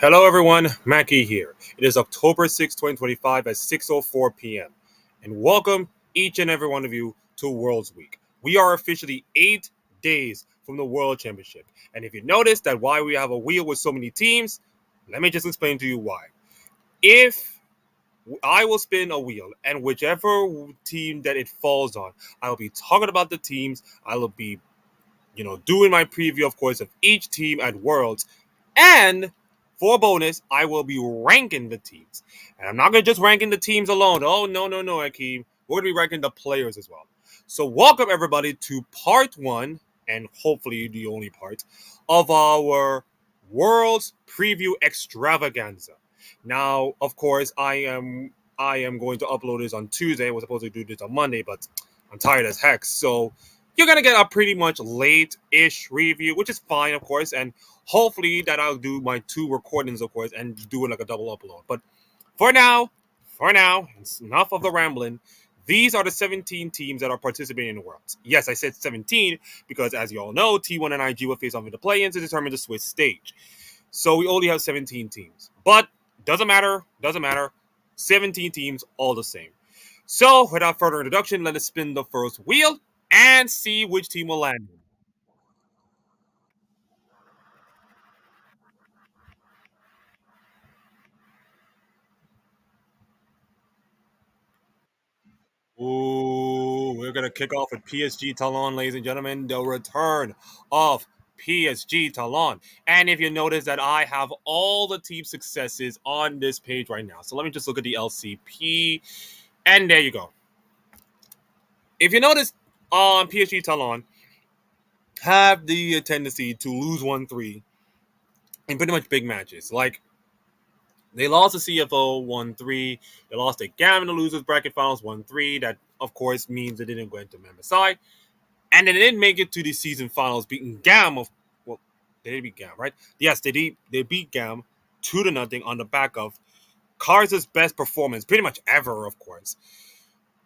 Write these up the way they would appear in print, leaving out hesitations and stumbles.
Hello everyone, Mackie here. It is October 6, 2025 at 6:04 p.m. And welcome each and every one of you to Worlds Week. We are officially 8 days from the World Championship. And if you notice that why we have a wheel with so many teams, let me just explain to you why. If I will spin a wheel, and whichever team that it falls on, I will be talking about the teams. I will be doing my preview, of course, of each team at Worlds. And for a bonus, I will be ranking the teams. And I'm not going to just ranking the teams alone. Oh, no, no, no, Akeem. We're going to be ranking the players as well. So, welcome everybody to part one, and hopefully the only part, of our Worlds Preview Extravaganza. Now, of course, I am going to upload this on Tuesday. I was supposed to do this on Monday, but I'm tired as heck. So you're gonna get a pretty much late-ish review, which is fine, of course, and hopefully that I'll do my two recordings, of course, and do it like a double upload. But for now, it's enough of the rambling. These are the 17 teams that are participating in the Worlds. Yes, I said 17 because, as you all know, T1 and IG will face off in the play-ins to determine the Swiss stage. So we only have 17 teams, but doesn't matter. 17 teams, all the same. So, without further introduction, let us spin the first wheel and see which team will land. Ooh, we're gonna kick off with PSG Talon, ladies and gentlemen. The return of PSG Talon. And if you notice that I have all the team successes on this page right now. So let me just look at the LCP. And there you go. If you notice, PSG Talon have the tendency to lose 1-3 in pretty much big matches. Like they lost the CFO 1-3. They lost to GAM in the losers bracket finals 1-3. That, of course, means they didn't go into MSI. And then they didn't make it to the season finals, beating GAM. Well, they did beat GAM, right? Yes, they beat GAM 2-0 on the back of Cars' best performance, pretty much ever, of course.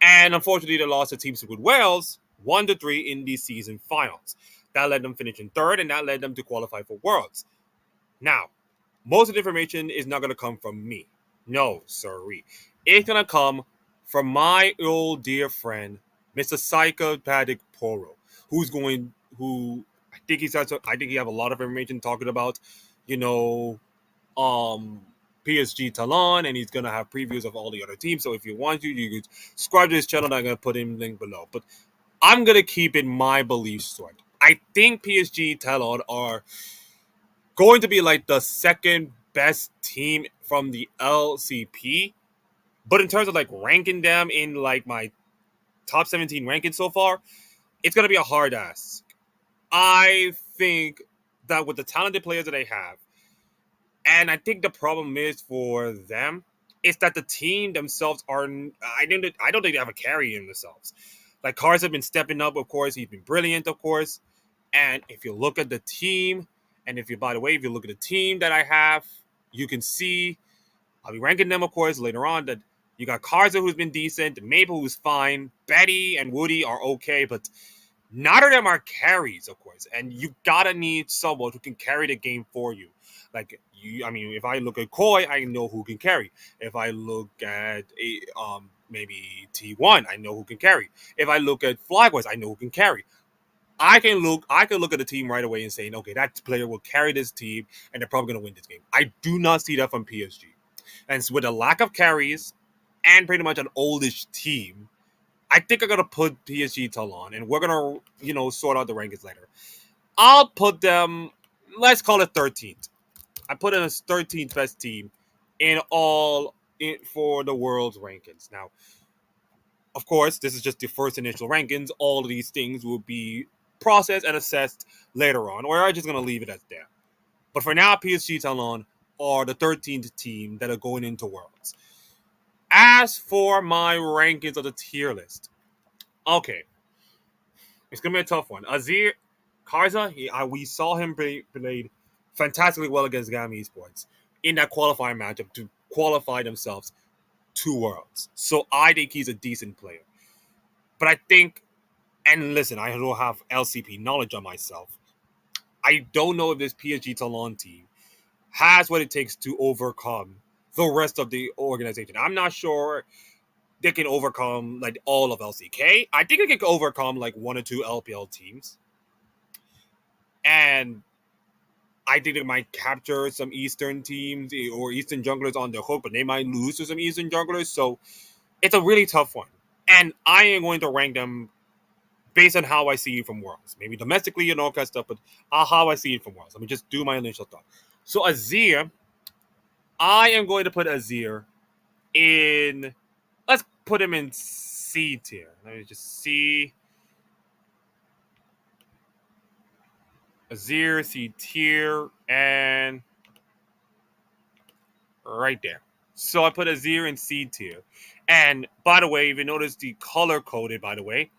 And unfortunately, they lost to Team Secret Wales 1-3 in the season finals. That led them finish in third, and that led them to qualify for Worlds. Now, most of the information is not going to come from me. No, sorry. It's going to come from my old dear friend, Mr. Psychopathic Poro, who I think he have a lot of information talking about, you know, um, PSG Talon, and he's going to have previews of all the other teams. So if you want to, you could subscribe to his channel. I'm going to put him link below. But I'm going to keep in my belief sort. I think PSG Talon are going to be like the second best team from the LCP. But in terms of like ranking them in like my top 17 ranking so far, it's going to be a hard ask. I think that with the talented players that they have, and I think the problem is for them is that the team themselves are. I don't think they have a carry in themselves. Like Cars have been stepping up, of course. He's been brilliant, of course. And if you look at the team, and if you, by the way, if you look at the team that I have, you can see I'll be ranking them, of course, later on. That you got Karza, who's been decent, Maple, who's fine, Betty and Woody are okay, but none of them are carries, of course. And you gotta need someone who can carry the game for you. Like you, I mean, if I look at Koi, I know who can carry. If I look at maybe T1, I know who can carry. If I look at Flagwise, I know who can carry. I can look at the team right away and say, okay, that player will carry this team and they're probably gonna win this game. I do not see that from PSG. And so with a lack of carries and pretty much an oldish team, I think I'm gonna put PSG Talon and we're gonna, sort out the rankings later. I'll put them, let's call it 13th. I put in as 13th best team in all for the world's rankings. Now, of course, this is just the first initial rankings. All of these things will be processed and assessed later on, or I'm just going to leave it at that. But for now, PSG Talon are the 13th team that are going into Worlds. As for my rankings of the tier list, okay, it's going to be a tough one. Azir Karza, we saw him played fantastically well against Gami Esports in that qualifying matchup to qualify themselves to Worlds. So I think he's a decent player. But I think, and listen, I don't have LCP knowledge on myself. I don't know if this PSG Talon team has what it takes to overcome the rest of the organization. I'm not sure they can overcome like all of LCK. I think they can overcome like one or two LPL teams, and I think they might capture some Eastern teams or Eastern junglers on the hook, but they might lose to some Eastern junglers. So it's a really tough one, and I am going to rank them based on how I see it from Worlds, maybe domestically and all that stuff, but how I see it from Worlds. Let me just do my initial thought. So Azir, I am going to put Azir in. Let's put him in C tier. Let me just see Azir C tier and right there. So I put Azir in C tier. And by the way, if you notice the color coded, by the way,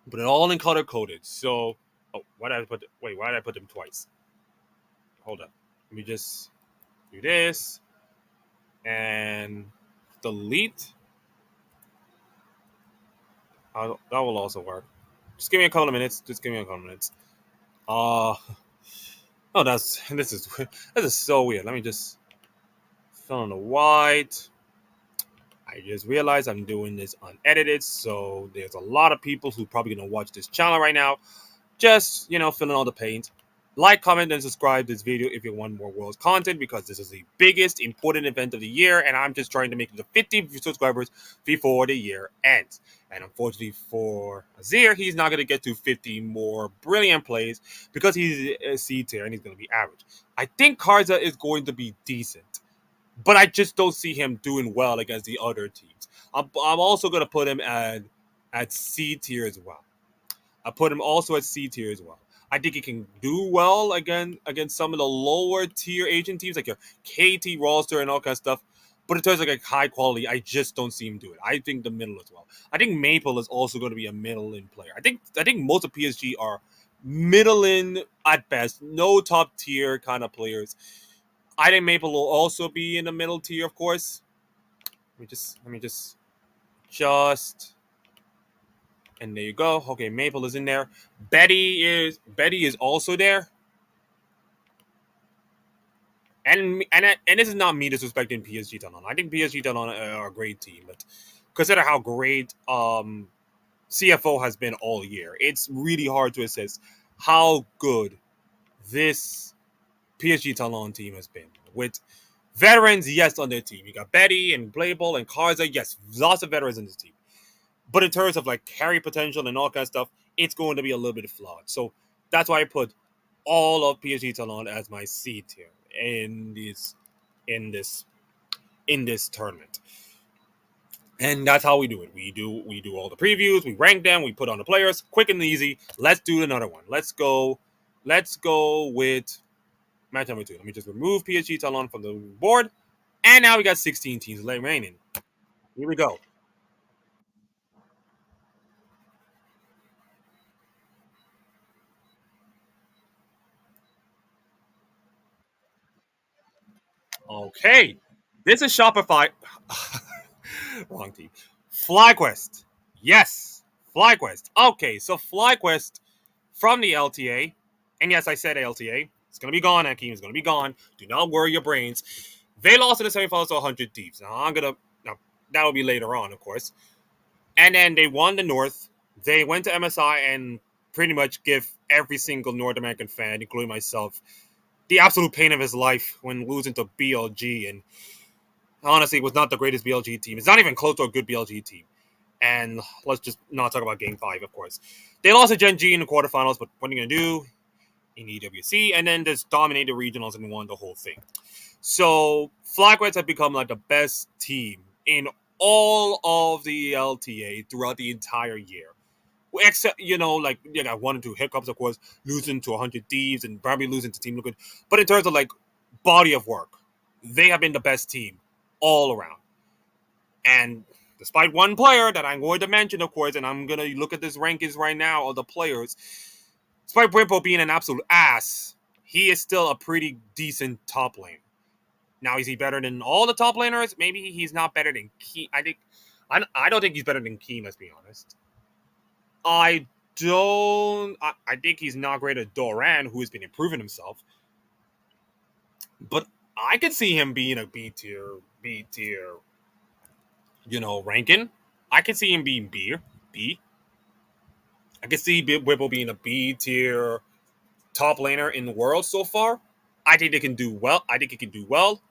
put it all in color coded. So, oh, why did I put? Wait, why did I put them twice? Hold up. Let me just do this and delete. That will also work. Just give me a couple of minutes. Just give me a couple of minutes. Uh oh, that's this is so weird. Let me just fill in the white. I just realized I'm doing this unedited, so there's a lot of people who probably gonna watch this channel right now. Just filling all the paint. Like, comment, and subscribe this video if you want more Worlds content because this is the biggest important event of the year, and I'm just trying to make it to 50 subscribers before the year ends. And unfortunately for Azir, he's not going to get to 50 more brilliant plays because he's a C tier and he's going to be average. I think Karza is going to be decent, but I just don't see him doing well against the other teams. I'm also going to put him at C tier as well. I put him also at C tier as well. I think he can do well against some of the lower tier Asian teams like your KT roster and all kind of stuff. But in terms of like high quality, I just don't see him do it. I think the middle as well. I think Maple is also going to be a middle in player. I think most of PSG are middle in at best, no top tier kind of players. I think Maple will also be in the middle tier, of course. Let me just and there you go. Okay, Maple is in there. Betty is also there. And this is not me disrespecting PSG Talon. I think PSG Talon are a great team, but consider how great CFO has been all year. It's really hard to assess how good this PSG Talon team has been. With veterans, yes, on their team. You got Betty and Blayball and Karza, yes, lots of veterans in this team. But in terms of like carry potential and all kind of stuff, it's going to be a little bit flawed. So that's why I put all of PSG Talon as my C tier in this in this tournament. And that's how we do it. We do all the previews, we rank them, we put on the players, quick and easy. Let's do another one. Let's go with match number 2. Let me just remove PSG Talon from the board. And now we got 16 teams remaining. Here we go. Okay. This is Shopify. Wrong team. FlyQuest. Yes. FlyQuest. Okay, so FlyQuest from the LTA. And yes, I said LTA. It's going to be gone, Akeem. It's going to be gone. Do not worry your brains. They lost in the semifinals to 100 Thieves. Now, that'll be later on, of course. And then they won the North. They went to MSI and pretty much give every single North American fan, including myself, the absolute pain of his life when losing to BLG. And honestly, it was not the greatest BLG team. It's not even close to a good BLG team. And let's just not talk about Game 5, of course. They lost to Gen.G in the quarterfinals, but what are you going to do in EWC? And then just dominate the regionals and won the whole thing. So FlyQuest have become like the best team in all of the LTA throughout the entire year. Except, like, you got 1 or 2 hiccups, of course, losing to 100 Thieves and probably losing to Team Liquid. But in terms of, like, body of work, they have been the best team all around. And despite one player that I'm going to mention, of course, and I'm going to look at this rankings right now of the players, despite Brimpo being an absolute ass, he is still a pretty decent top lane. Now, is he better than all the top laners? Maybe he's not better than Keem. I don't think he's better than Keem, let's be honest. I don't. I think he's not great at Doran, who has been improving himself. but I could see him being a B tier, ranking. I could see him being B. I could see Whipple being a B tier top laner in the world so far. I think they can do well. I think he can do well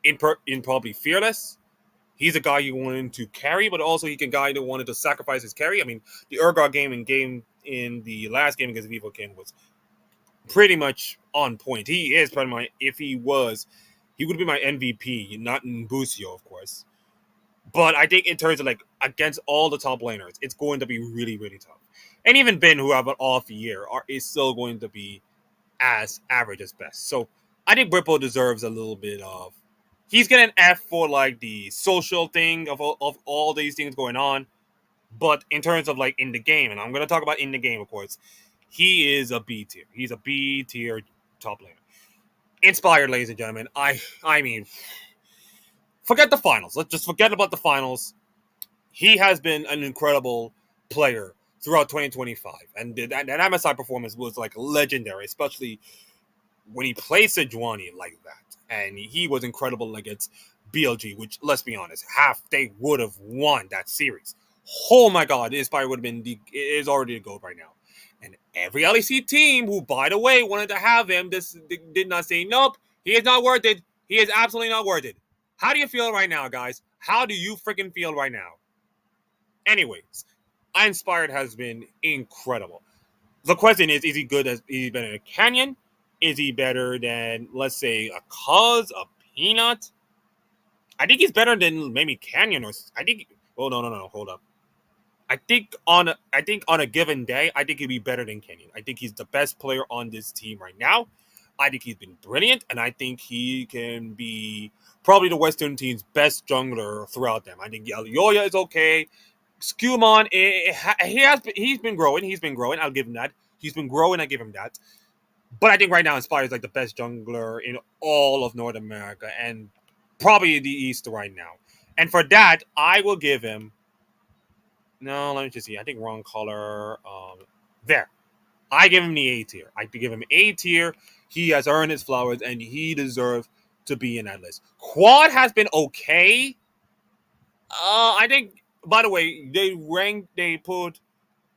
in probably fearless. He's a guy you wanted to carry, but also he can guy that wanted to sacrifice his carry. I mean, the Urgot game in the last game against Vivo King was pretty much on point. He is probably my if he was, he would be my MVP, not in Busio, of course. But I think in terms of like against all the top laners, it's going to be really, really tough. And even Ben, who have an off year, is still going to be as average as best. So I think Ripple deserves a little bit of. He's getting an F for like the social thing of all these things going on. But in terms of like in the game, and I'm going to talk about in the game, of course, he is a B tier. He's a B tier top laner. Inspired, ladies and gentlemen. I mean, forget the finals. Let's just forget about the finals. He has been an incredible player throughout 2025, and that MSI performance was like legendary, especially when he played Sejuani like that, and he was incredible against BLG, which let's be honest, half they would have won that series. Oh my God, this probably would have been it is already a goal right now. And every LEC team who, by the way, wanted to have him, this did not say nope. He is not worth it. He is absolutely not worth it. How do you feel right now, guys? How do you freaking feel right now? Anyways, Inspired has been incredible. The question is he good as is he better than a Canyon? Is he better than let's say a Cause, a Peanut? I think he's better than maybe Canyon or I think oh no, hold up. I think on a given day, I think he'd be better than Canyon. I think he's the best player on this team right now. I think he's been brilliant, and I think he can be probably the Western team's best jungler throughout them. I think Yoya is okay. Skumon, he's been growing. He's been growing. I'll give him that. He's been growing. I give him that. But I think right now Inspire is like the best jungler in all of North America and probably the East right now. And for that, I will give him. No, let me just see. I think wrong color. There. I give him the A tier. I give him A tier. He has earned his flowers and he deserves to be in that list. Quad has been okay. I think. By the way, They put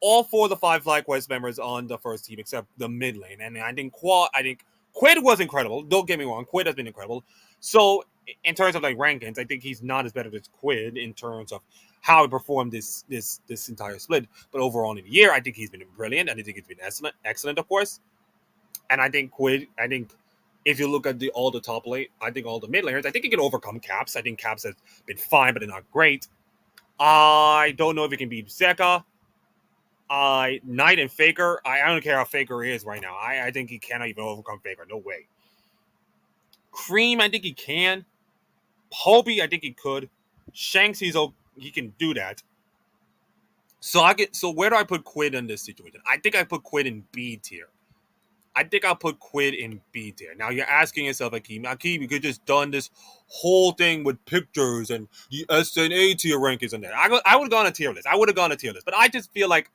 all four of the five FlyQuest members on the first team except the mid lane. And I think Quid was incredible. Don't get me wrong, Quid has been incredible. So in terms of like rankings, I think he's not as better as Quid in terms of how he performed this entire split. But overall in the year, I think he's been brilliant. And I think he's been excellent, of course. And I think if you look at all the top lane, I think all the mid laners, I think he can overcome Caps. I think Caps has been fine, but they're not great. I don't know if he can beat Zeka. Knight and Faker. I don't care how Faker is right now. I think he cannot even overcome Faker. No way. Cream, I think he can. Hobie, I think he could. Shanks, he can do that. So where do I put Quid in this situation? I think I put Quid in B tier. I think I'll put Quid in B tier. Now you're asking yourself, Akeem, you could just done this whole thing with pictures and the S and A tier rankings in there. I would have gone a tier list. I would have gone a tier list. But I just feel like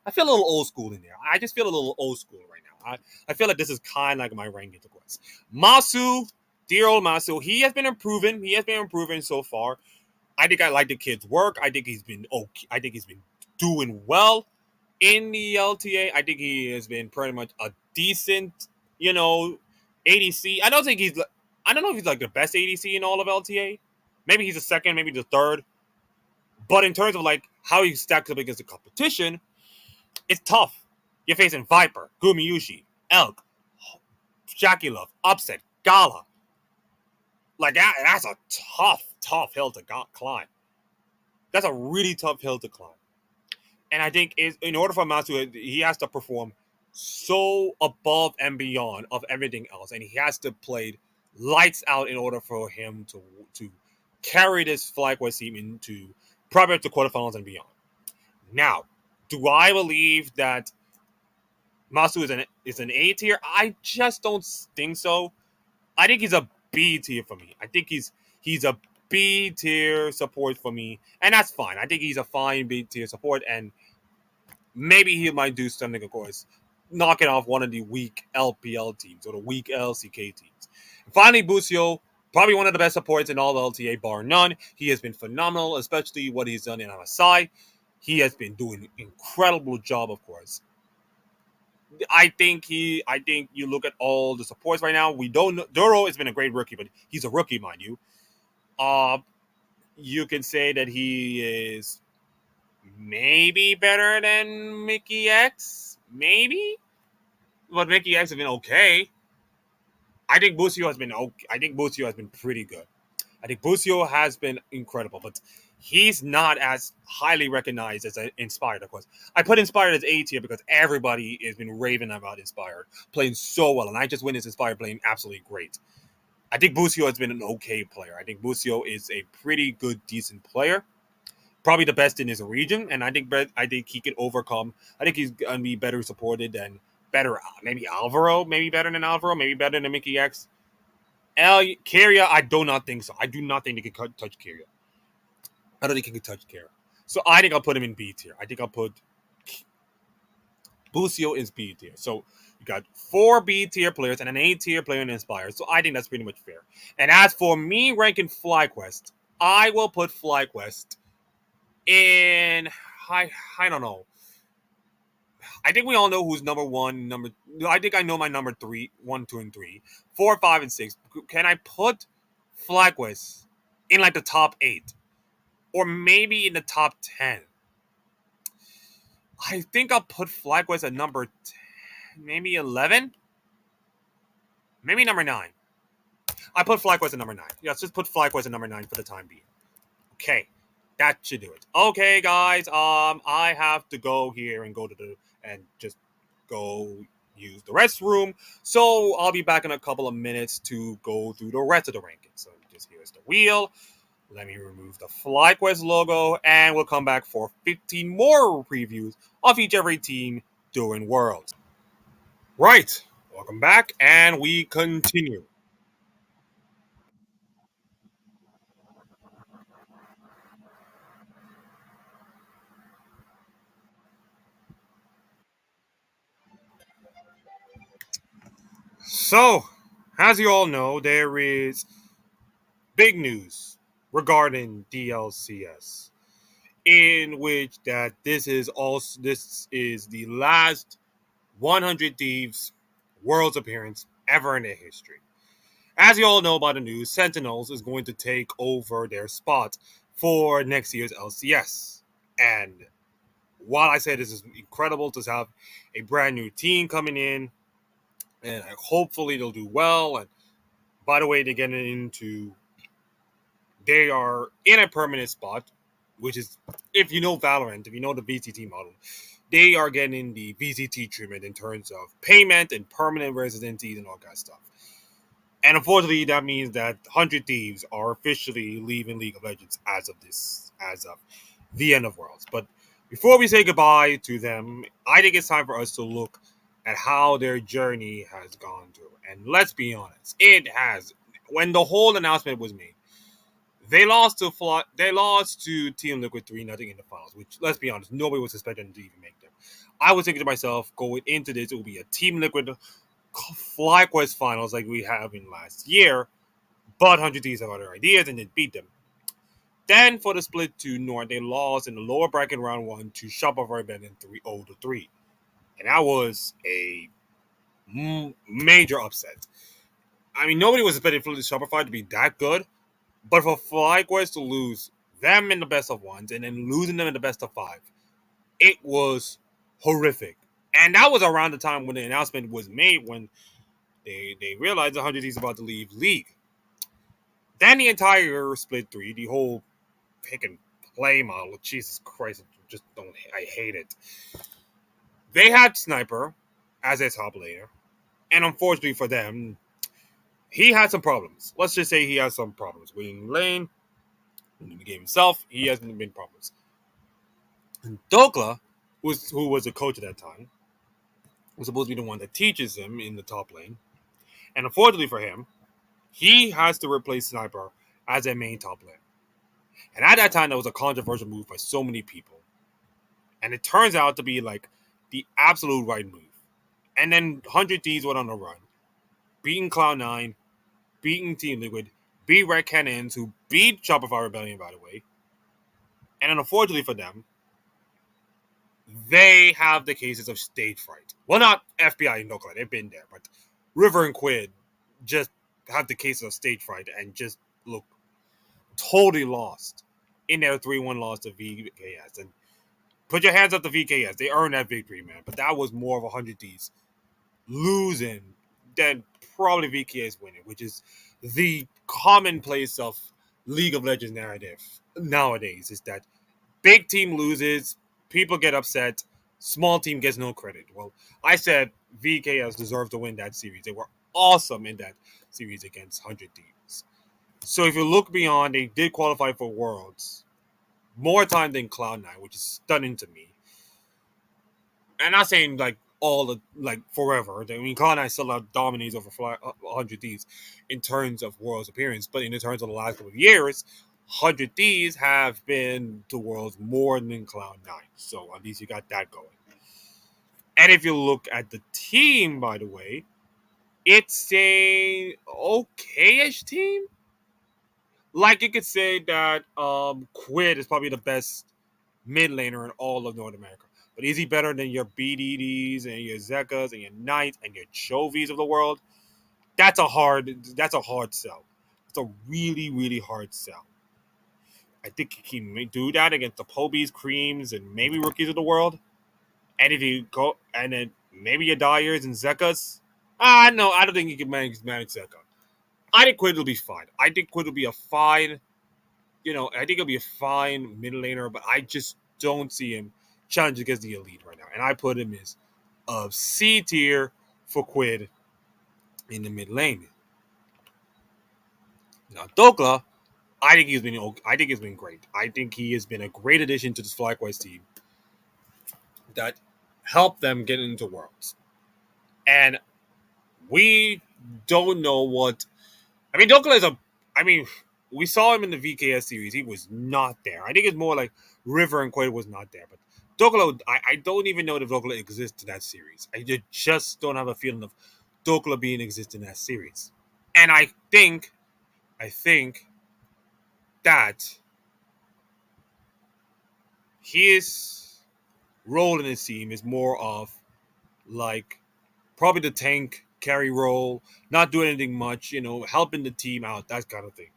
I feel a little old school in there. I just feel a little old school right now. I feel like this is kind of like my rankings, of course. Masu, dear old Masu, he has been improving. He has been improving so far. I think I like the kid's work. I think he's been okay. I think he's been doing well in the LTA. I think he has been pretty much a decent, ADC. I don't know if he's like the best ADC in all of LTA. Maybe he's the second, maybe the third. But in terms of like how he stacks up against the competition, it's tough. You're facing Viper, Gumiushi, Elk, Jackie Love, Upset, Gala. Like that's a tough hill to climb. That's a really tough hill to climb. And I think in order for Matsu, he has to perform so above and beyond of everything else, and he has to play lights out in order for him to carry this FlyQuest team into probably up to quarterfinals and beyond. Now, do I believe that Masu is an A tier? I just don't think so. I think he's a B tier for me. I think he's a B tier support for me, and that's fine. I think he's a fine B tier support, and maybe he might do something, of course, knocking off one of the weak LPL teams or the weak LCK teams. And finally, Busio, probably one of the best supports in all the LTA, bar none. He has been phenomenal, especially what he's done in MSI. He has been doing an incredible job, of course. I think you look at all the supports right now. We don't know Duro has been a great rookie, but he's a rookie, mind you. Uh you can say that he is maybe better than Mickey X, maybe, but Mickey X has been okay. I think Busio has been okay. I think Busio has been pretty good. I think Busio has been incredible, but he's not as highly recognized as Inspired, of course. I put Inspired as A tier because everybody has been raving about Inspired, playing so well, and I just witnessed Inspired playing absolutely great. I think Busio has been an okay player. I think Busio is a pretty good, decent player, probably the best in his region, and I think he can overcome. I think he's gonna be better supported than better, maybe Alvaro, maybe better than Alvaro, maybe better than Mickey X. Kyria, I do not think so. I do not think he can touch Kyria. I don't think he can touch Kyria. So I think I'll put him in B tier. I think I'll put Busio in B tier. So you got four B tier players and an A tier player in Inspired. So I think that's pretty much fair. And as for me ranking FlyQuest, I will put FlyQuest in I I don't know. I think we all know who's number one, number. I think I know my number three, one, two, and three, four, five, and six. Can I put FlyQuest in like the top eight, or maybe in the top 10? I think I'll put FlyQuest at number 10, maybe 11, maybe number nine. I put FlyQuest at number nine. Yeah, let's just put FlyQuest at number nine for the time being. Okay, that should do it. Okay, guys. I have to go here and go to the and just go use the restroom. So I'll be back in a couple of minutes to go through the rest of the rankings. So just here's the wheel. Let me remove the FlyQuest logo, and we'll come back for 15 more previews of each every team during Worlds. Right. Welcome back, and we continue. So, as you all know, there is big news regarding DLCS, in which that this is the last 100 Thieves Worlds appearance ever in their history. As you all know by the news, Sentinels is going to take over their spot for next year's LCS. And while I say this is incredible to have a brand new team coming in, and hopefully they'll do well. And by the way, they're getting into they are in a permanent spot, which is if you know Valorant, if you know the VCT model, they are getting the VCT treatment in terms of payment and permanent residencies and all that stuff. And unfortunately, that means that 100 Thieves are officially leaving League of Legends as of the end of Worlds. But before we say goodbye to them, I think it's time for us to look at how their journey has gone through. And let's be honest, it has. When the whole announcement was made, they lost to Team Liquid 3-0 in the finals, which let's be honest, nobody was expecting them to even make them. I was thinking to myself, going into this, it will be a Team Liquid FlyQuest finals like we have in last year, but 100 Thieves have other ideas and they beat them. Then for the split to North, they lost in the lower bracket round one to Shopify Ben in 3-0. And that was a major upset. I mean, nobody was expecting Shopify to be that good, but for FlyQuest to lose them in the best of ones and then losing them in the best of five, it was horrific. And that was around the time when the announcement was made when they realized 100 is about to leave league. Then the entire split three, the whole pick and play model, Jesus Christ, I hate it. They had Sniper as a top laner, and unfortunately for them, he had some problems. Let's just say he has some problems. Winning lane, in the game himself, he has been problems. And Dokla, who was the coach at that time, was supposed to be the one that teaches him in the top lane. And unfortunately for him, he has to replace Sniper as a main top lane. And at that time, that was a controversial move by so many people. And it turns out to be like the absolute right move. And then 100 Ds went on a run, beating Cloud9, beating Team Liquid, beat Red Cannons, who beat Shopify Rebellion, by the way. And then unfortunately for them, they have the cases of stage fright. Well, not FBI and Nokia, they've been there, but River and Quid just have the cases of stage fright and just look totally lost in their 3-1 loss to VKS. And put your hands up to VKS. They earned that victory, man. But that was more of 100 Ds losing than probably VKS winning, which is the commonplace of League of Legends narrative nowadays, is that big team loses, people get upset, small team gets no credit. Well, I said VKS deserved to win that series. They were awesome in that series against 100 teams. So if you look beyond, they did qualify for Worlds more time than Cloud9, which is stunning to me. And not saying like all the like forever. I mean, Cloud9 still dominates over 100 Ds in terms of Worlds appearance, but in terms of the last couple of years, 100 Ds have been to Worlds more than Cloud9. So at least you got that going. And if you look at the team, by the way, it's a okay-ish team. Like you could say that Quid is probably the best mid laner in all of North America. But is he better than your BDDs and your Zekas and your Knights and your Chovies of the world? That's a hard sell. It's a really, really hard sell. I think he may do that against the Pobies, Creams, and maybe rookies of the world. And if you go and then maybe your Dyers and Zekas. No, I don't think he can manage Zeka. I think Quid will be fine. I think Quid will be a fine, I think he'll be a fine middle laner, but I just don't see him challenge against the elite right now. And I put him as a C tier for Quid in the mid lane. Now Dokla, I think he's been great. I think he has been a great addition to this FlyQuest team that helped them get into Worlds. And we don't know what Dokla is a. I mean, we saw him in the VKS series. He was not there. I think it's more like River and Quaid was not there. But Dokla, I don't even know if Dokla exists in that series. I just don't have a feeling of Dokla being exist in that series. And I think that his role in this team is more of like probably the tank carry role, not doing anything much, helping the team out, that kind of thing.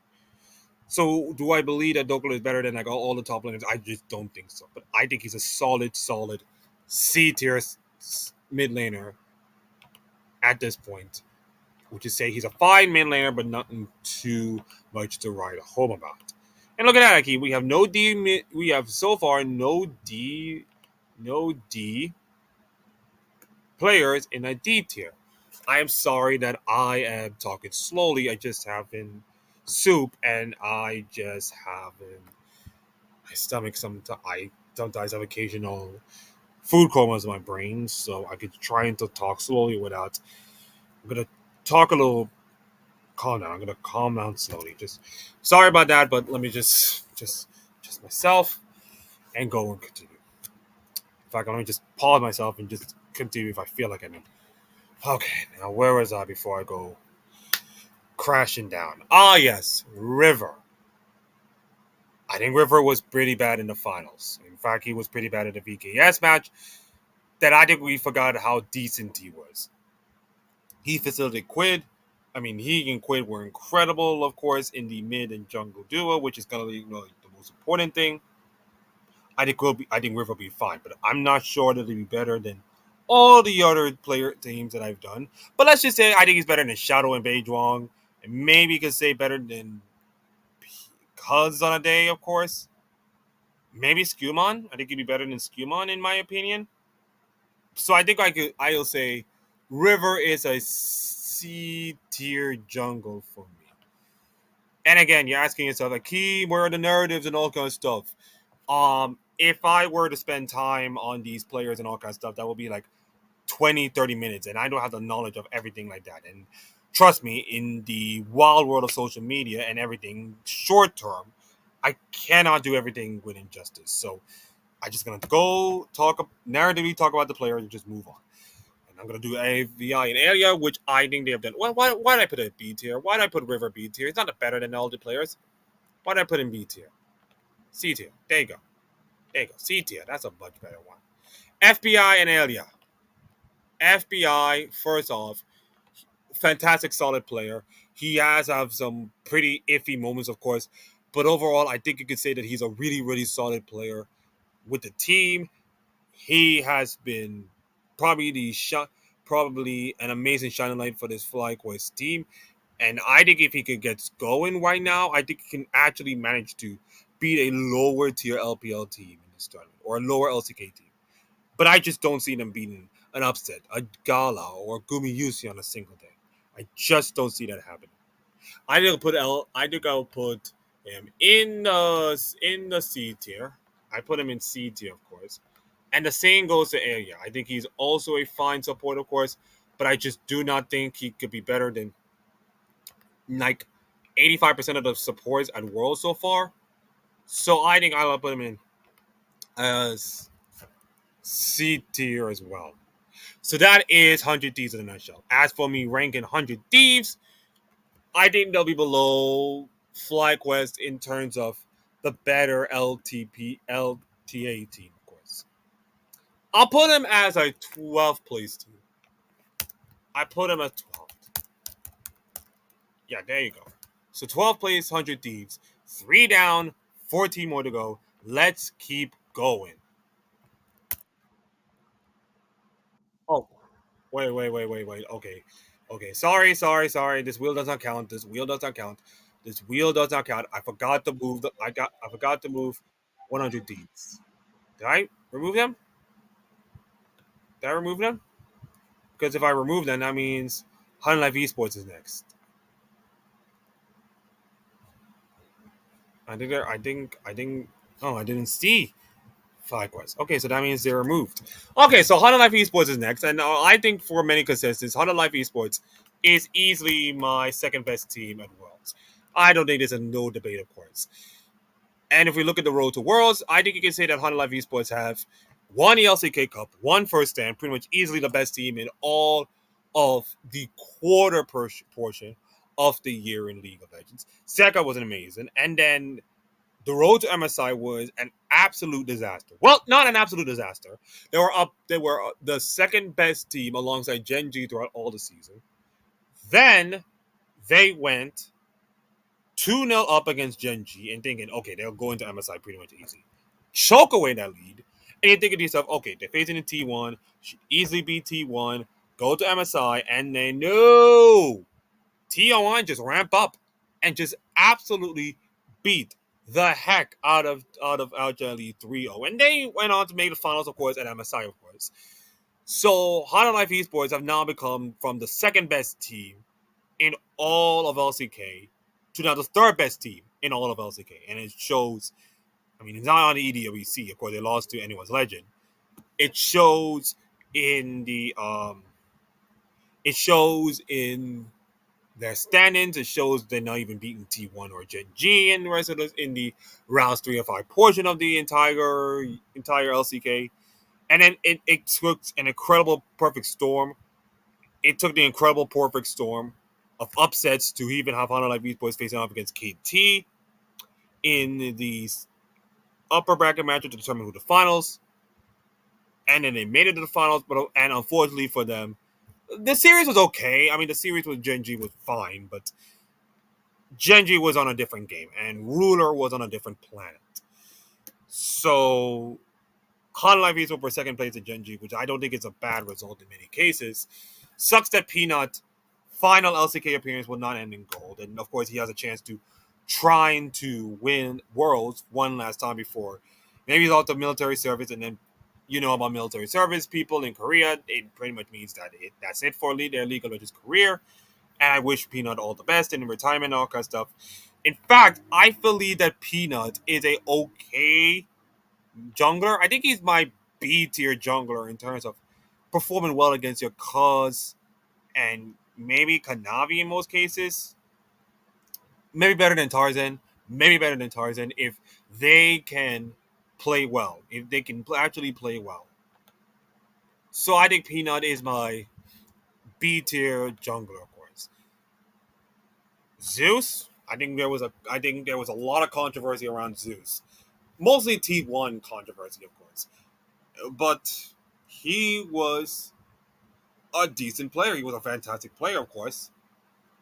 So, do I believe that Dokla is better than like all the top laners? I just don't think so. But I think he's a solid C tier mid laner at this point. Which is say he's a fine mid laner, but nothing too much to write home about. And look at that, Aki. We have no D. We have so far no D players in a D tier. I am sorry that I am talking slowly. I just having soup, and I just having my stomach. I sometimes have occasional food comas in my brain, so I could try to talk slowly without. I'm gonna talk a little. Calm down. I'm gonna calm down slowly. Just sorry about that, but let me just myself and go and continue. In fact, let me just pause myself and just continue if I feel like I need. Okay, now where was I before I go crashing down? Ah, yes, River. I think River was pretty bad in the finals. In fact, he was pretty bad in the VKS match. That I think we forgot how decent he was. He facilitated Quid. I mean, he and Quid were incredible, of course, in the mid and jungle duo, which is gonna be the most important thing. I think River will be fine, but I'm not sure that he'll be better than all the other player teams that I've done. But let's just say I think he's better than Shadow and Beidwang, and maybe you could say better than Cuz on a day, of course. Maybe Skumon. I think he'd be better than Skumon in my opinion. So I think I'll say River is a C tier jungle for me. And again, you're asking yourself like, key, where are the narratives and all kind of stuff? If I were to spend time on these players and all kind of stuff, that would be like 20, 30 minutes, and I don't have the knowledge of everything like that. And trust me, in the wild world of social media and everything, short term, I cannot do everything with injustice. So I just gonna go talk narratively talk about the player and just move on. I'm gonna do AVI in area, which I think they have done. Why did I put it B tier? Why did I put River B tier? It's not better than all the players. Why did I put in B tier? C tier. There you go. There you go. C tier. That's a much better one. FBI and area. FBI, first off, fantastic, solid player. He has have some pretty iffy moments, of course, but overall, I think you could say that he's a really, really solid player with the team. He has been probably the shot, probably an amazing shining light for this FlyQuest team. And I think if he could get going right now, I think he can actually manage to beat a lower tier LPL team in this tournament or a lower LCK team. But I just don't see them beating an upset, a Gala or Gumi Yusi on a single day. I just don't see that happening. I think I'll put him in the C tier. I put him in C tier, of course. And the same goes to Aya. I think he's also a fine support, of course, but I just do not think he could be better than like 85% of the supports at World so far. So I think I'll put him in as C tier as well. So that is 100 Thieves in a nutshell. As for me ranking 100 Thieves, I think they'll be below FlyQuest in terms of the better LTA team, of course. I'll put him as a 12th place team. I put him at 12th. Yeah, there you go. So 12th place, 100 Thieves. 3 down, 14 more to go. Let's keep going. Oh, wait. Okay. Okay. Sorry. This wheel does not count. This wheel does not count. This wheel does not count. I forgot to move I forgot to move 100 Thieves. Did I remove them? Did I remove them? Because if I remove them, that means Hun Life Esports is next. I think. Oh, I didn't see FlyQuest. Okay, so that means they're removed. Okay, so Hunter Life Esports is next, and I think for many contestants, Hunter Life Esports is easily my second best team at Worlds. I don't think there's a no debate, of course. And if we look at the road to Worlds, I think you can say that Hunter Life Esports have won the LCK Cup, won first stand, pretty much easily the best team in all of the portion of the year in League of Legends. Seka was amazing, and then the road to MSI was an absolute disaster. Well, not an absolute disaster. They were the second best team alongside Gen.G throughout all the season. Then they went 2-0 up against Gen.G and thinking, okay, they'll go into MSI pretty much easy. Choke away that lead. And you're thinking to yourself, okay, they're facing a T1, should easily beat T1, go to MSI, and then no. T1 just ramp up and just absolutely beat the heck out of Algeli 3-0. And they went on to make the finals, of course, at MSI, of course. So Hana Life Esports have now become from the second best team in all of LCK to now the third best team in all of LCK. And it shows, I mean, it's not on the EDWC, of course, they lost to Anyone's Legend. It shows in the it shows in their standings. It shows they're not even beating T1 or Gen.G and the rest of us in the rounds 3 and 5 portion of the entire LCK. And then it took an incredible perfect storm. It took the incredible perfect storm of upsets to even have Honor Life Esports facing off against KT in the upper bracket match to determine who the finals. And then they made it to the finals, and unfortunately for them, the series was okay. I mean, the series with Gen.G was fine, but Gen.G was on a different game, and Ruler was on a different planet. So, Con Life Esports for second place at Gen.G, which I don't think is a bad result in many cases. Sucks that Peanut final LCK appearance will not end in gold, and of course he has a chance to trying to win Worlds one last time before. Maybe he's out of military service, and then you know about military service people in Korea. It pretty much means that that's it for their League of Legends career. And I wish Peanut all the best in retirement and all kind of stuff. In fact, I believe that Peanut is a okay jungler. I think he's my B tier jungler in terms of performing well against your cause and maybe Kanavi in most cases. Maybe better than Tarzan. Maybe better than Tarzan if they can play well. If they can actually play well. So I think Peanut is my B tier jungler, of course. Zeus, I think there was a lot of controversy around Zeus. Mostly T1 controversy, of course. But he was a decent player. He was a fantastic player, of course.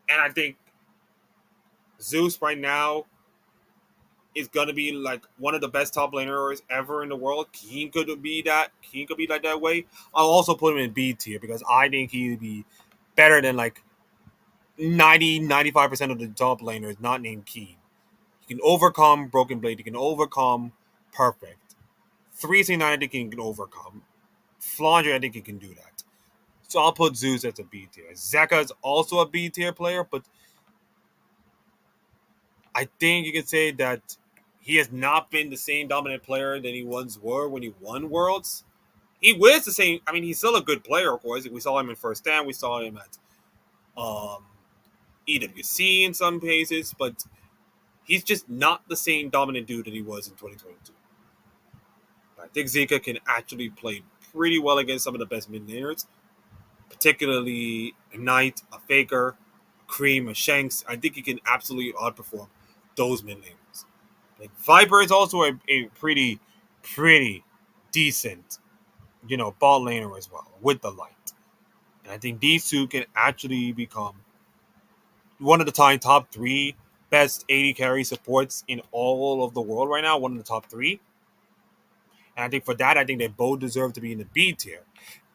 And I think Zeus right now is gonna be like one of the best top laners ever in the world. Keen could be that. Keen could be like that way. I'll also put him in B tier because I think he'd be better than like 95% of the top laners not named Keen. He can overcome Broken Blade. He can overcome Perfect. 3C9 I think he can overcome. Flandre I think he can do that. So I'll put Zeus as a B tier. Zeka is also a B tier player, but I think you can say that he has not been the same dominant player that he once were when he won Worlds. He was the same. I mean, he's still a good player, of course. We saw him in First Stand. We saw him at um, EWC in some cases, but he's just not the same dominant dude that he was in 2022. I think Zika can actually play pretty well against some of the best mid laners, particularly a Knight, a Faker, a Cream, a Shanks. I think he can absolutely outperform those mid laners. Like Viper is also a pretty decent, ball laner as well with the light. And I think these two can actually become one of the top three best 80 carry supports in all of the world right now. One of the top three. And I think for that, I think they both deserve to be in the B tier.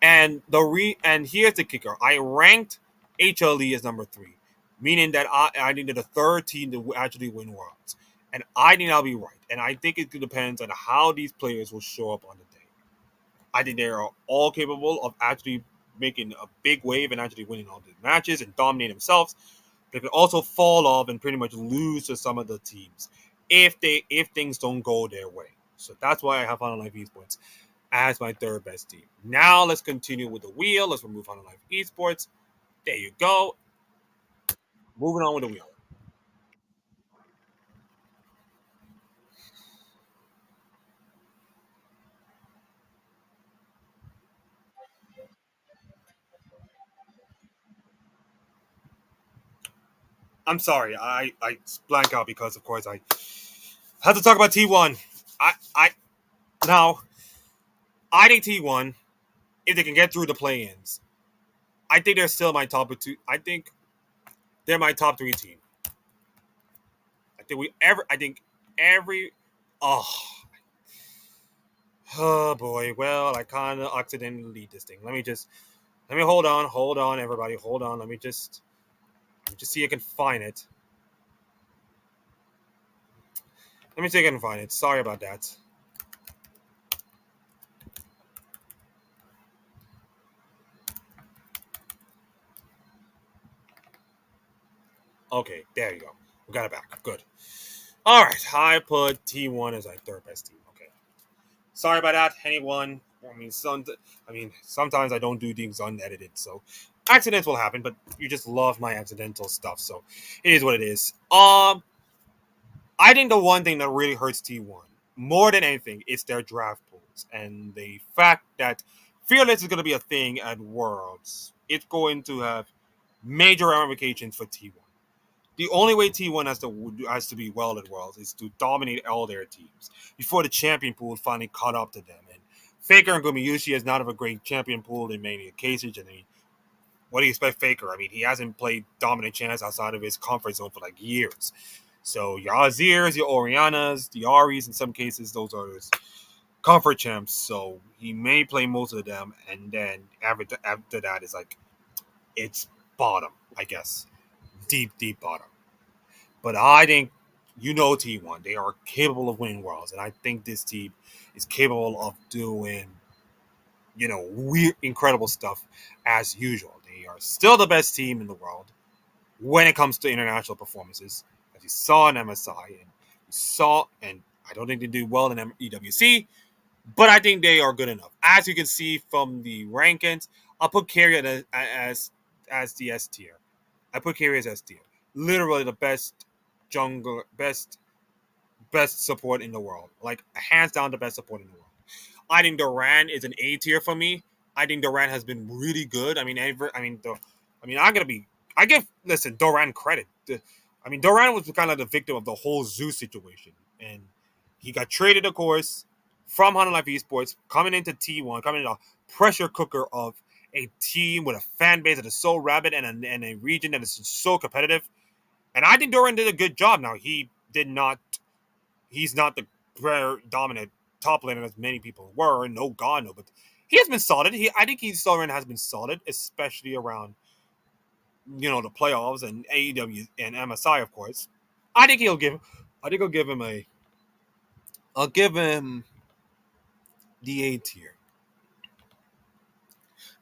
And here's the kicker: I ranked HLE as number three, meaning that I needed a third team to actually win worlds, and I think I'll be right. And I think it depends on how these players will show up on the day. I think they are all capable of actually making a big wave and actually winning all the matches and dominating themselves. They can also fall off and pretty much lose to some of the teams if things don't go their way. So that's why I have Final Life Esports as my third best team. Now let's continue with the wheel. Let's remove Final Life Esports. There you go. Moving on with the wheel. I'm sorry, I blank out because of course I have to talk about T1. I now I think T1 if they can get through the play-ins. I think they're still my top two. I think they're my top three team. I think every oh oh boy. Well, I kind of accidentally lead this thing. Let me hold on, everybody, hold on. Let me just see if I can find it. Let me see if I can find it. Sorry about that. Okay, there you go. We got it back. Good. All right, I put T1 as my third best team. Okay. Sorry about that, anyone. I mean, sometimes I don't do things unedited, so accidents will happen. But you just love my accidental stuff, so it is what it is. I think the one thing that really hurts T1 more than anything is their draft pools and the fact that Fearless is going to be a thing at Worlds. It's going to have major ramifications for T1. The only way T1 has to be well at Worlds is to dominate all their teams before the champion pool finally caught up to them. And Faker and Gumiyushi has not have a great champion pool in many cases. And what do you expect Faker? I mean, he hasn't played dominant champs outside of his comfort zone for like years. So your Azirs, your Orianas, the Aries, in some cases, those are his comfort champs. So he may play most of them, and then after that is like it's bottom, I guess, deep bottom. But I think T1, they are capable of winning worlds, and I think this team is capable of doing weird, incredible stuff as usual. They are still the best team in the world when it comes to international performances, as you saw in MSI, and I don't think they do well in EWC, but I think they are good enough. As you can see from the rankings, I'll put Carrier as the S tier. I put Carrier as S tier. Literally the best jungle, best support in the world. Like hands down the best support in the world. I think Duran is an A tier for me. I think Durant has been really good. I'm gonna be. I give listen Durant credit. Durant was kind of the victim of the whole Zeus situation, and he got traded, of course, from Honda Life Esports, coming into T1, coming into a pressure cooker of a team with a fan base that is so rabid and a region that is so competitive. And I think Durant did a good job. Now he did not. He's not the very dominant top laner as many people were. No, God, no. But he has been solid. I think Durant has been solid, especially around the playoffs and AEW and MSI, of course. I think he'll give. I think I'll give him a. I'll give him the A tier.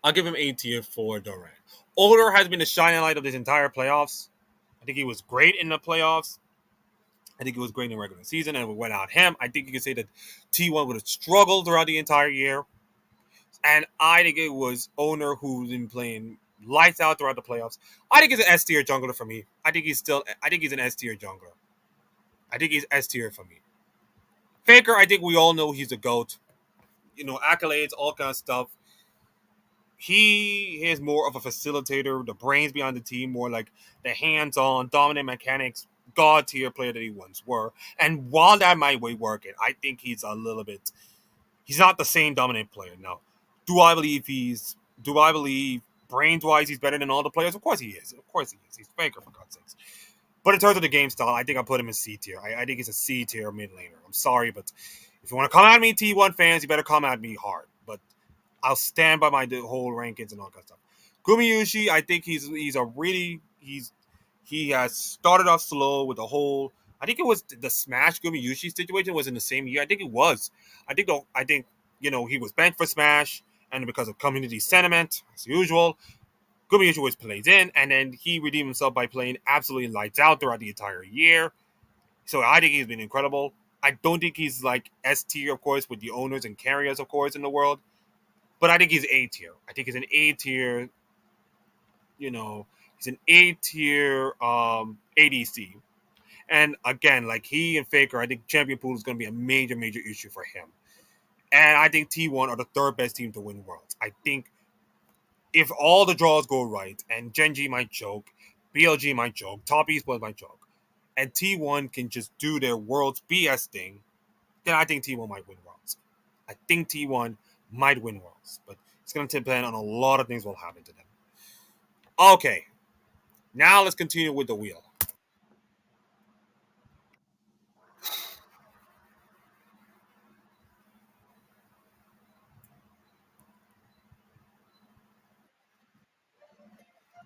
I'll give him A tier for Durant. Older has been the shining light of this entire playoffs. I think he was great in the playoffs. I think he was great in the regular season, and without him, I think you could say that T1 would have struggled throughout the entire year. And I think it was Owner who's been playing lights out throughout the playoffs. I think he's an S tier jungler for me. I think he's an S tier jungler. I think he's S tier for me. Faker, I think we all know he's a GOAT. Accolades, all kinds of stuff. He is more of a facilitator, the brains behind the team, more like the hands-on, dominant mechanics, god tier player that he once were. And while that might work, I think he's a little bit. He's not the same dominant player now. Do I believe he's? Do I believe brains-wise he's better than all the players? Of course he is. Of course he is. He's Faker for God's sakes. But in terms of the game style, I think I put him in C tier. I think he's a C tier mid laner. I'm sorry, but if you want to come at me, T1 fans, you better come at me hard. But I'll stand by my whole rankings and all that stuff. Gumayushi, I think he has started off slow with the whole. I think it was the Smash Gumayushi situation was in the same year. I think it was. I think he was benched for Smash, and because of community sentiment, as usual, Gumayushi was plays in, and then he redeemed himself by playing absolutely lights out throughout the entire year. So I think he's been incredible. I don't think he's like S tier, of course, with the owners and carriers, of course, in the world. But I think he's A tier. I think he's an A tier. He's an A tier ADC. And again, like he and Faker, I think Champion Pool is going to be a major, major issue for him. And I think T1 are the third best team to win Worlds. I think if all the draws go right, and Gen.G might choke, BLG might choke, Top Esports might choke, and T1 can just do their Worlds BS thing, then I think T1 might win Worlds. I think T1 might win Worlds, but it's going to depend on a lot of things will happen to them. Okay, now let's continue with the wheel.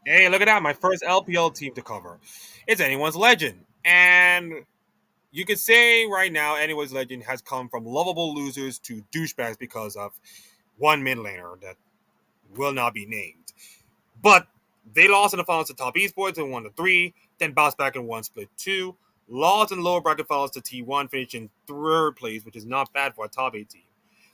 Hey, look at that, my first LPL team to cover. It's Anyone's Legend. And you could say right now, Anyone's Legend has come from lovable losers to douchebags because of one mid laner that will not be named. But they lost in the finals to Top Esports and won the three, then bounced back and won split two. Lost in lower bracket finals to T1, finishing third place, which is not bad for a top 8 team.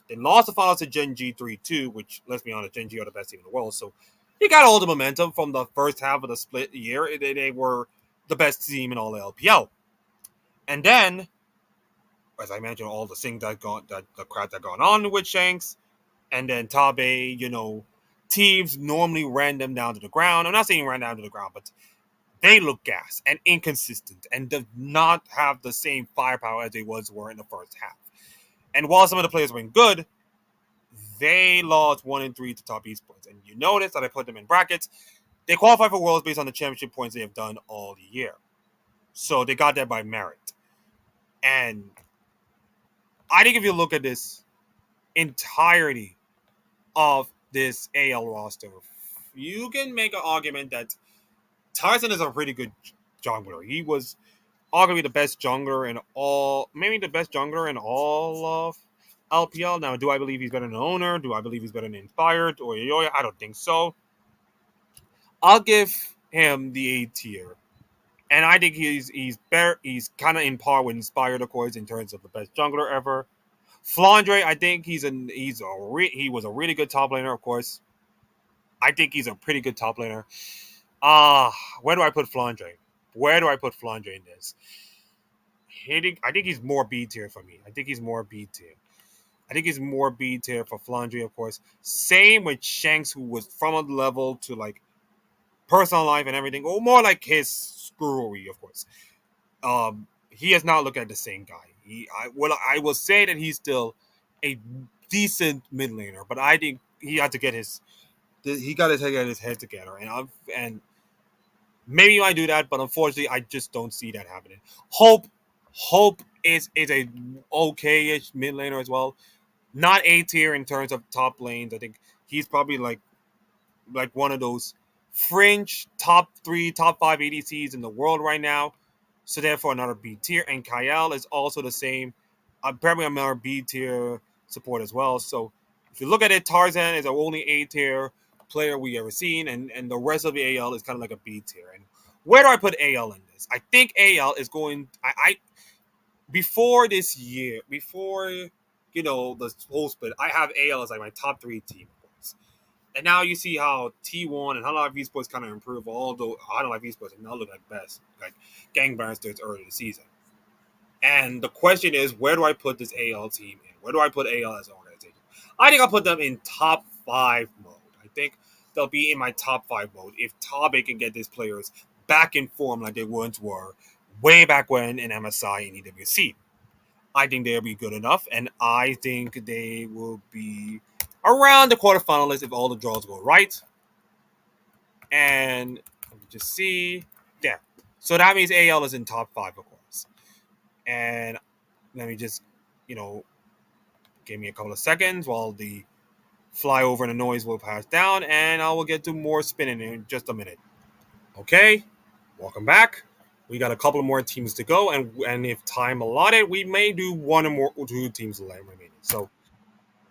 Then lost the finals to Gen.G 3-2, which, let's be honest, Gen.G are the best team in the world. So he got all the momentum from the first half of the split year. They were the best team in all the LPL. And then, as I mentioned, all the things the crap that gone on with Shanks, and then Tabe, teams normally ran them down to the ground. I'm not saying ran down to the ground, but they look gas and inconsistent and did not have the same firepower as they were in the first half. And while some of the players were good, they lost 1-3 to Top Esports. And you notice that I put them in brackets. They qualify for Worlds based on the championship points they have done all the year. So they got there by merit. And I think if you look at this entirety of this AL roster, you can make an argument that Tyson is a pretty good jungler. He was arguably the best jungler in all, maybe the best jungler in all of LPL. Now, do I believe he's better than Owner? Do I believe he's better than Inspired or Yoya? I don't think so. I'll give him the A tier. And I think he's better. He's kind of in par with Inspired, of course, in terms of the best jungler ever. Flandre, I think he was a really good top laner, of course. I think he's a pretty good top laner. Where do I put Flandre? Where do I put Flandre in this? I think he's more B tier for me. I think he's more B tier. I think he's more B tier for Flandry, of course. Same with Shanks, who was from a level to like personal life and everything, or more like his screwery, of course. He has not looked at the same guy. I will say that he's still a decent mid laner, but I think he had to get he got to get his head together, and maybe he might do that, but unfortunately, I just don't see that happening. Hope is a okay-ish mid laner as well, not A tier in terms of top lanes. I think he's probably like one of those fringe top three, top five ADCs in the world right now. So therefore, another B tier. And Kyle is also the same. Probably another B tier support as well. So if you look at it, Tarzan is the only A tier player we ever seen, and the rest of the AL is kind of like a B tier. And where do I put AL in this? I think AL is going. I before this year, before the whole split, I have AL as like my top three team. And now you see how T1 and Hololive Esports kind of improve, although Hololive Esports have not looked like best, like gangbusters early in the season. And the question is, where do I put this AL team in? Where do I put AL as an organization? I think I'll put them in top five mode. I think they'll be in my top five mode if Tabe can get these players back in form like they once were way back when in MSI and EWC. I think they'll be good enough, and I think they will be around the quarterfinalists if all the draws go right. And let me just see. Yeah. So that means AL is in top five, of course. And let me just, you know, give me a couple of seconds while the flyover and the noise will pass down, and I will get to more spinning in just a minute. Okay. Welcome back. We got a couple more teams to go, and if time allotted, we may do one or more two teams remaining. So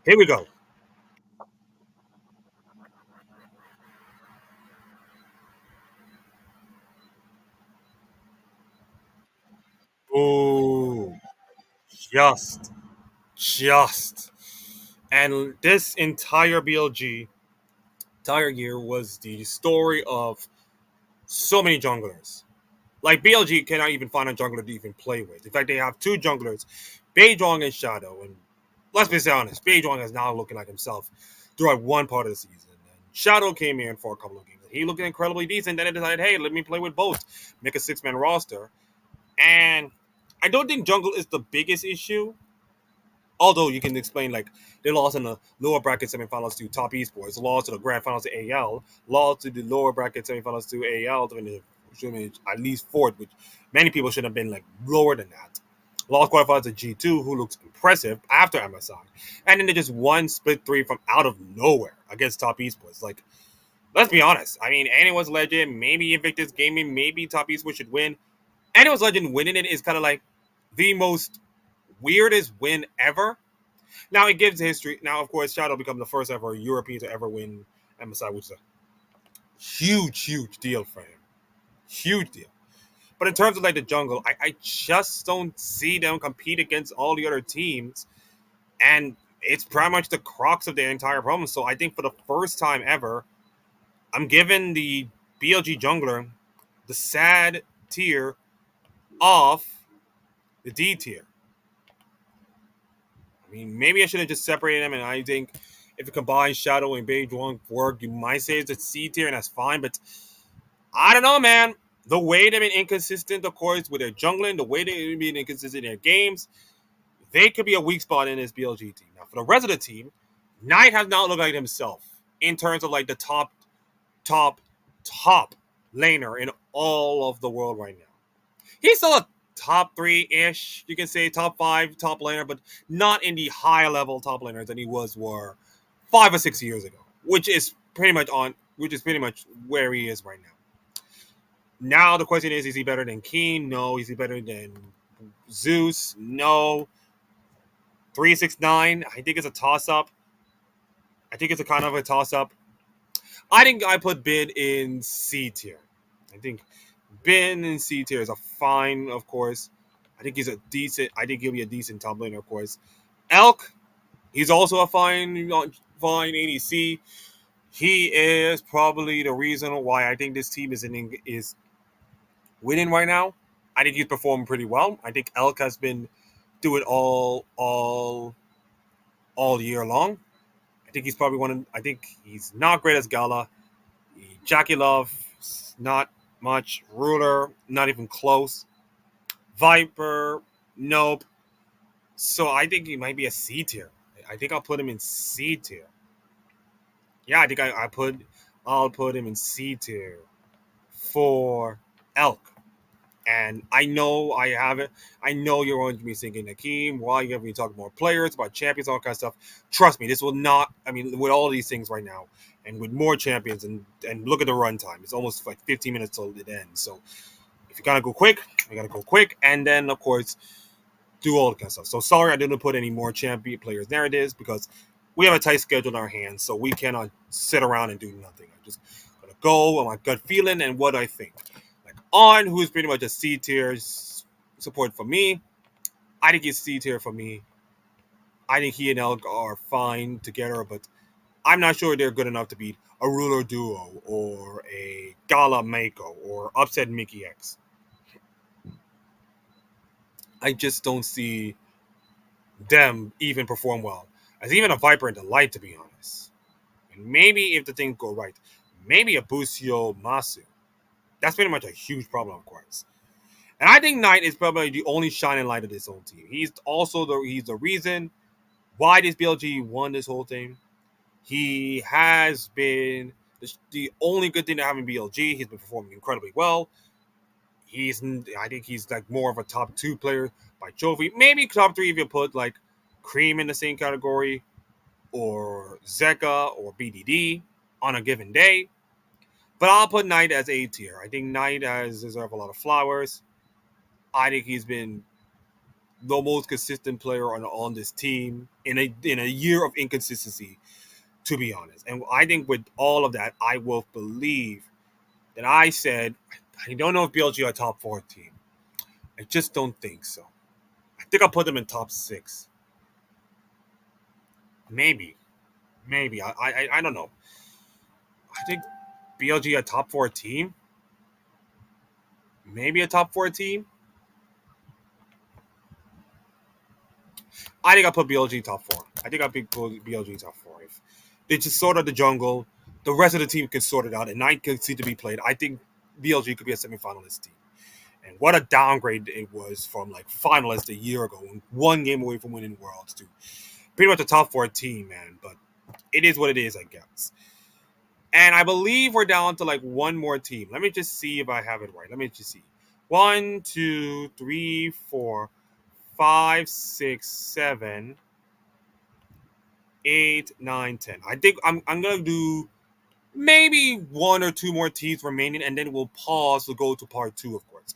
here we go. Oh, just, just. And this entire BLG entire year was the story of so many junglers. Like BLG cannot even find a jungler to even play with. In fact, they have two junglers, Beidong and Shadow. And let's be honest, Beidong is now looking like himself throughout one part of the season. And Shadow came in for a couple of games. He looked incredibly decent. Then they decided, hey, let me play with both, make a six-man roster. And I don't think jungle is the biggest issue. Although you can explain like they lost in the lower bracket semifinals to Top Esports, lost to the grand finals to AL, lost to the lower bracket semifinals to AL, to at least fourth, which many people should have been like lower than that. Lost quarterfinals to G2, who looks impressive after MSI, and then they just won split three from out of nowhere against Top Esports. Like, let's be honest. I mean, anyone's legend, maybe Invictus Gaming, maybe Top Esports should win. Anyone's legend winning it is kind of like the most weirdest win ever. Now it gives history. Now, of course, Shadow becomes the first ever European to ever win MSI, which is a huge deal for him. Huge deal. But in terms of like the jungle, I just don't see them compete against all the other teams. And it's pretty much the crux of their entire problem. So I think for the first time ever, I'm giving the BLG jungler the sad tier of the D tier. I mean, maybe I should have just separated them. And I think if it combines Shadow and Beige Wong work, you might say it's a C tier, and that's fine. But I don't know, man. The way they've been inconsistent, of course, with their jungling, the way they've been inconsistent in their games, they could be a weak spot in this BLG team. Now, for the rest of the team, Knight has not looked like himself in terms of like the top, top laner in all of the world right now. He's still a top three ish, you can say top five top laner, but not in the high level top laners that he were 5 or 6 years ago, which is pretty much where he is right now. Now the question is he better than Keen? No. Is he better than Zeus? No. 369, I think it's a toss up. I think it's a kind of a toss up. I think I put Bin in C tier. I think Bin in C tier is a fine, of course. I think I think he'll be a decent top laner, of course. Elk, he's also a fine ADC. He is probably the reason why I think this team is winning right now. I think he's performing pretty well. I think Elk has been doing all all year long. I think he's probably one of. I think he's not great as Gala. Jackie Love, not much. Ruler, not even close. Viper, nope. So I think he might be a C tier. I think I'll put him in C tier. Yeah, I think I'll put him in C tier for Elk. And I know I have it. I know you're going to be thinking, Hakeem, why are you going to be talking more players, about champions, all kind of stuff. Trust me, this will not, I mean, with all these things right now, and with more champions, and look at the runtime. It's almost like 15 minutes till it ends. So if you got to go quick, you got to go quick. And then, of course, do all the kind of stuff. So sorry I didn't put any more champion players narratives because we have a tight schedule in our hands, so we cannot sit around and do nothing. I just gotta go on my gut feeling and what I think. Like on, who is pretty much a C tier support for me. I think he's C tier for me. I think he and Elk are fine together, but I'm not sure they're good enough to beat a Ruler Duo or a Gala Mako or upset Mickey X. I just don't see them even perform well. As even a Viper and Delight, to be honest. And maybe if the things go right, maybe a Busio Masu. That's pretty much a huge problem, of course. And I think Knight is probably the only shining light of this whole team. He's the reason why this BLG won this whole thing. He has been the only good thing to have in BLG. He's been performing incredibly well. I think he's like more of a top two player by trophy. Maybe top three if you put like Cream in the same category, or Zeka or BDD on a given day. But I'll put Knight as A tier. I think Knight has deserved a lot of flowers. I think he's been the most consistent player on this team in a year of inconsistency, to be honest. And I think with all of that, I will believe that I said I don't know if BLG are a top four team. I just don't think so. I think I'll put them in top six. Maybe. Maybe. I don't know. I think BLG a top four team. Maybe a top four team. I think I'll put BLG top four. I think I'll put BLG top four. If they just sort out the jungle, the rest of the team can sort it out, and Knight can see to be played. I think BLG could be a semifinalist team. And what a downgrade it was from like finalists a year ago, one game away from winning Worlds to pretty much a top four team, man. But it is what it is, I guess. And I believe we're down to like one more team. Let me just see if I have it right. Let me just see. One, two, three, four, five, six, seven, eight, nine, 10. I think I'm gonna do maybe one or two more teams remaining, and then we'll pause to go to part two, of course.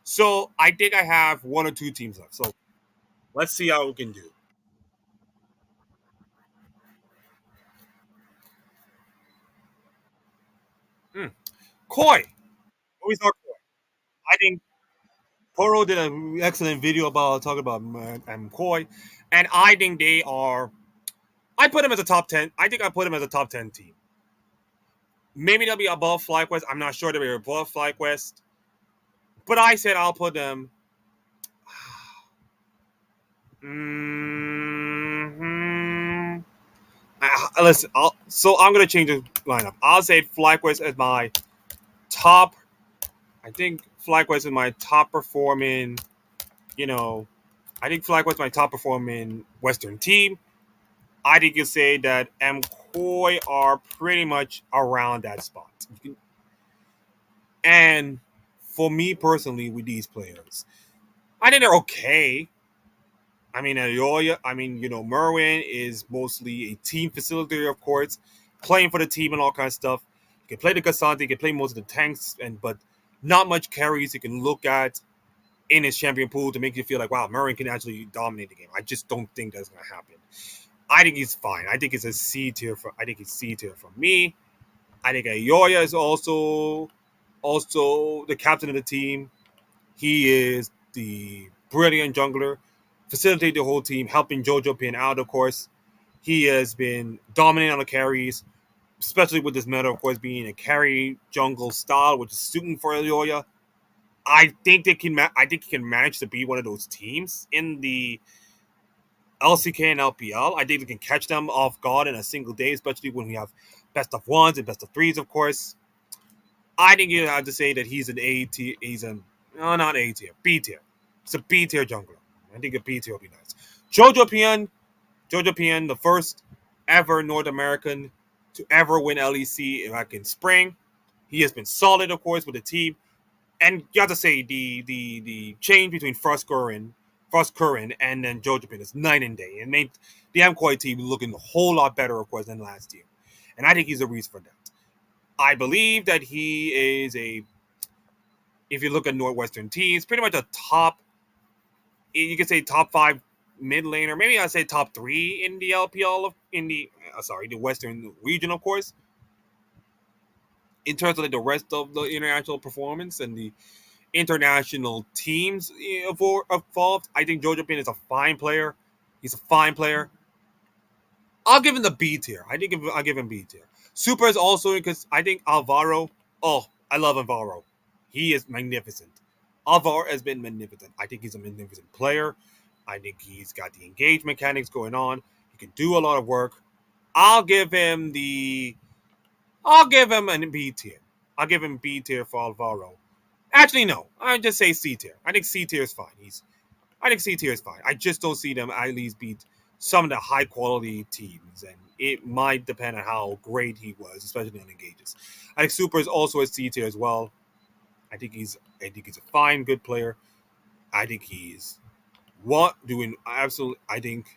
So I think I have one or two teams left. So let's see how we can do. Hmm. Koi. Always not Koi. I think Poro did an excellent video about talking about Koi, and I think they are. I put him as a top 10. I think I put him as a top 10 team. Maybe they'll be above FlyQuest. I'm not sure they'll be above FlyQuest, but I said I'll put them. Mm-hmm. Listen, so I'm gonna change the lineup. I'll say FlyQuest as my top. I think FlyQuest is my top performing. You know, I think FlyQuest is my top performing Western team. I think you say that MCoy are pretty much around that spot. And for me personally, with these players, I think they're okay. I mean, Ayoya, Merwin is mostly a team facilitator, of course, playing for the team and all kinds of stuff. He can play the Cassandra, he can play most of the tanks, but not much carries he can look at in his champion pool to make you feel like, wow, Merwin can actually dominate the game. I just don't think that's going to happen. I think he's fine. I think it's a C tier for. I think it's C tier for me. I think Ayoya is also the captain of the team. He is the brilliant jungler, facilitate the whole team, helping JoJo pin out, of course. He has been dominating on the carries, especially with this meta, of course, being a carry jungle style, which is suiting for Ayoya. I think he can manage to be one of those teams in the LCK and LPL. I think we can catch them off guard in a single day, especially when we have best of ones and best of threes, of course. I think you have to say that he's an A tier. He's a no, not A tier, B tier. It's a B tier jungler. I think a B tier will be nice. Jojo Pian, Jojo Pian, the first ever North American to ever win LEC back in spring. He has been solid, of course, with the team. And you have to say the change between First Curran and then Jojo Pian is night and day. It made the MQuai team looking a whole lot better, of course, than last year. And I think he's the reason for that. I believe that he is a, if you look at Northwestern teams, pretty much a top, you could say top five mid laner. Maybe I'd say top three in the LPL, the Western region, of course. In terms of like the rest of the international performance and the international teams involved, I think Jojo Pin is a fine player. He's a fine player. I'll give him the B tier. I'll give him B tier. Super is also because I think Alvaro. Oh, I love Alvaro. He is magnificent. Alvaro has been magnificent. I think he's a magnificent player. I think he's got the engage mechanics going on. He can do a lot of work. I'll give him the. I'll give him an B tier. I'll give him B tier for Alvaro. Actually, no. I just say C tier. I think C tier is fine. I think C tier is fine. I just don't see them at least beat some of the high quality teams, and it might depend on how great he was, especially on engages. I think Super is also a C tier as well. I think he's a fine, good player. I think he's what doing absolutely. I think.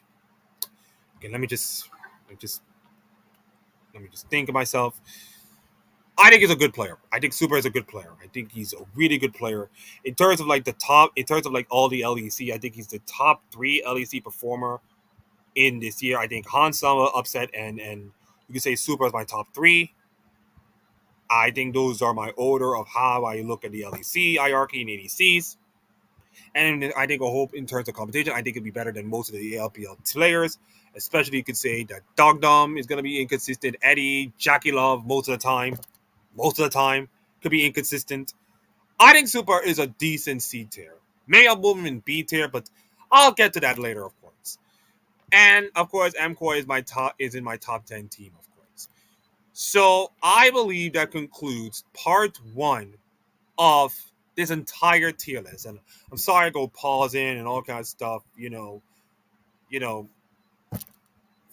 Okay, let me just, let me just think of myself. I think he's a good player. I think Super is a good player. I think he's a really good player. In terms of like the top, in terms of like all the LEC, I think he's the top three LEC performer in this year. I think Han Sama upset and you can say Super is my top three. I think those are my order of how I look at the LEC hierarchy and ADCs. And I think I hope in terms of competition, I think it'll be better than most of the LPL players. Especially you could say that Dogdom is gonna be inconsistent. Eddie, Jackie Love most of the time could be inconsistent. I think Super is a decent C tier. Maybe I'll move him in B tier, but I'll get to that later, of course. And of course, MCoy is in my top 10 team, of course. So I believe that concludes part one of this entire tier list. And I'm sorry I go pausing and all kinds of stuff, you know,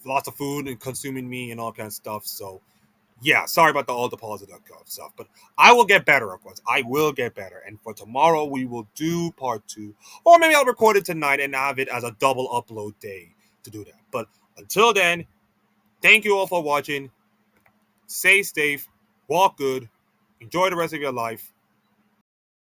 lots of food and consuming me and all kinds of stuff. So yeah, sorry about all the positive stuff, but I will get better, of course. I will get better. And for tomorrow, we will do part two. Or maybe I'll record it tonight and have it as a double upload day to do that. But until then, thank you all for watching. Stay safe, walk good, enjoy the rest of your life.